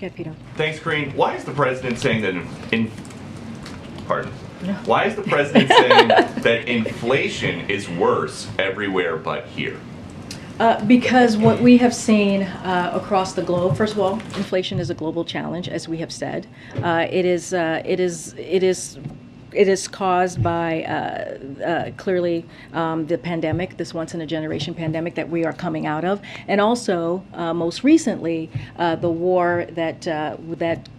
Get Peter. Thanks, Corinne. Why is the president saying that Why is the president saying that inflation is worse everywhere but here? Because what we have seen across the globe, first of all, inflation is a global challenge, as we have said. It is caused by clearly the pandemic, this once-in-a-generation pandemic that we are coming out of, and also most recently the war that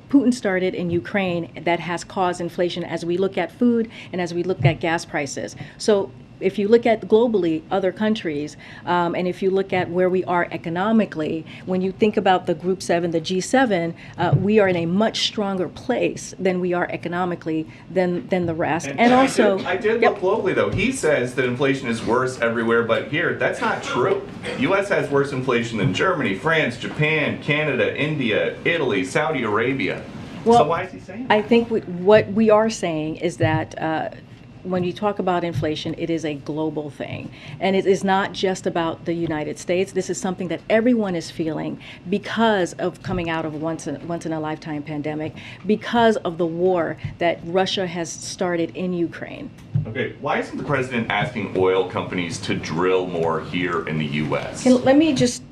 Putin started in Ukraine that has caused inflation as we look at food and as we look at gas prices. So if you look at globally other countries, and if you look at where we are economically, when you think about the Group 7, the G7, we are in a much stronger place than we are economically than the rest. And also, I did look globally though. He says that inflation is worse everywhere but here. That's not true. U.S. has worse inflation than Germany, France, Japan, Canada, India, Italy, Saudi Arabia. Well, so why is he saying that? I think what we are saying is that when you talk about inflation, it is a global thing. And it is not just about the United States. This is something that everyone is feeling because of coming out of a once-in-a-lifetime pandemic, because of the war that Russia has started in Ukraine. Okay, why isn't the president asking oil companies to drill more here in the U.S.? Let me just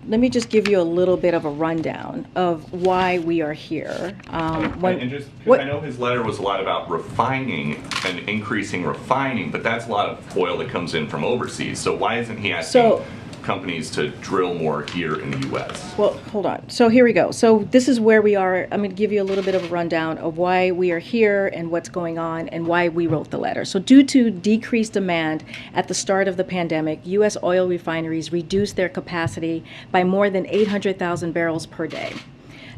give you a little bit of a rundown of why we are here. I know his letter was a lot about refining and increasing refining, but that's a lot of oil that comes in from overseas. So why isn't he asking companies to drill more here in the U.S.? Well, hold on. So here we go. So this is where we are. I'm going to give you a little bit of a rundown of why we are here and what's going on and why we wrote the letter. So due to decreased demand at the start of the pandemic, U.S. oil refineries reduced their capacity by more than 800,000 barrels per day.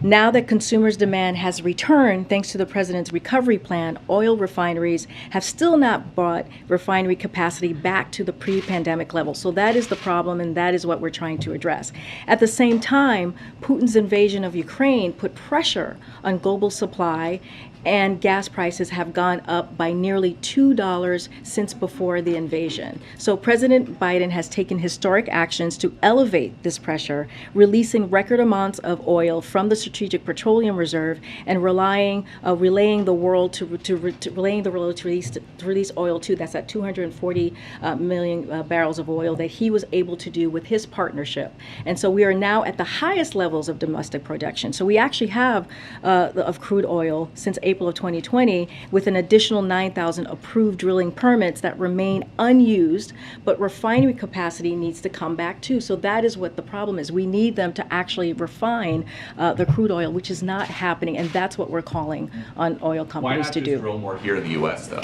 Now that consumers' demand has returned thanks to the president's recovery plan, oil refineries have still not brought refinery capacity back to the pre-pandemic level. So that is the problem, and that is what we're trying to address. At the same time, Putin's invasion of Ukraine put pressure on global supply, and gas prices have gone up by nearly $2 since before the invasion. So President Biden has taken historic actions to elevate this pressure, releasing record amounts of oil from the Strategic Petroleum Reserve and relaying the world to release oil to. That's at 240 million barrels of oil that he was able to do with his partnership. And so we are now at the highest levels of domestic production. So we actually have of crude oil since April of 2020 with an additional 9,000 approved drilling permits that remain unused, but refinery capacity needs to come back too. So that is what the problem is. We need them to actually refine the crude oil, which is not happening, and that's what we're calling on oil companies to do. Why not just drill more here in the U.S. though?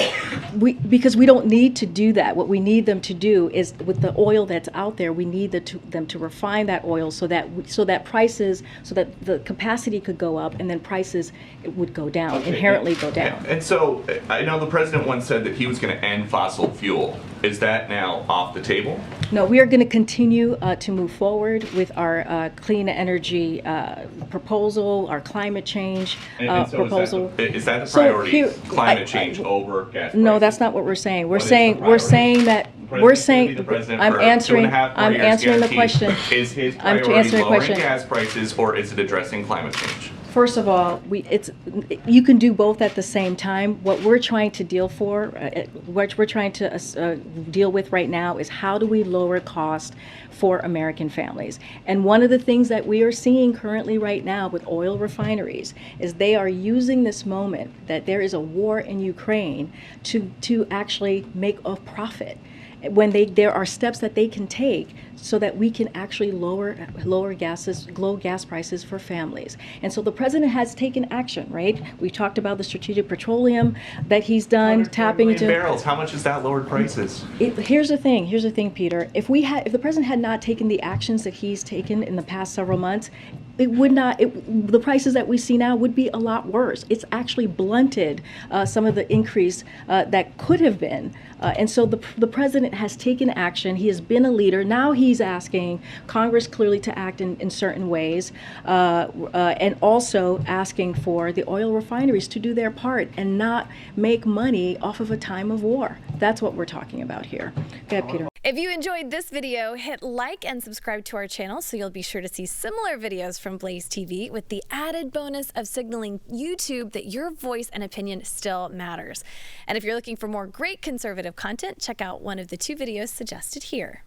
Because we don't need to do that. What we need them to do is, with the oil that's out there, we need them to refine that oil so that the capacity could go up and then prices would go down, inherently go down. And so I know the president once said that he was going to end fossil fuel. Is that now off the table? No, we are going to continue to move forward with our clean energy proposal, our climate change proposal. Is that the priority? Climate change over gas prices? No, that's not what we're saying. I'm answering the question. Is his priority lowering gas prices, or is it addressing climate change? First of all, you can do both at the same time. What we're trying to deal with right now is how do we lower cost for American families. And one of the things that we are seeing currently right now with oil refineries is they are using this moment that there is a war in Ukraine to actually make a profit. When there are steps that they can take so that we can actually lower gas prices for families. And so the president has taken action, right? We talked about the strategic petroleum that he's done, tapping into barrels. How much has that lowered prices? Here's the thing, Peter. If the president had not taken the actions that he's taken in the past several months, the prices that we see now would be a lot worse. It's actually blunted some of the increase that could have been. And so the president has taken action. He has been a leader. Now he's asking Congress clearly to act in certain ways, and also asking for the oil refineries to do their part and not make money off of a time of war. That's what we're talking about here. Go ahead, Peter. If you enjoyed this video, hit like and subscribe to our channel so you'll be sure to see similar videos from Blaze TV with the added bonus of signaling YouTube that your voice and opinion still matters. And if you're looking for more great conservative content, check out one of the 2 videos suggested here.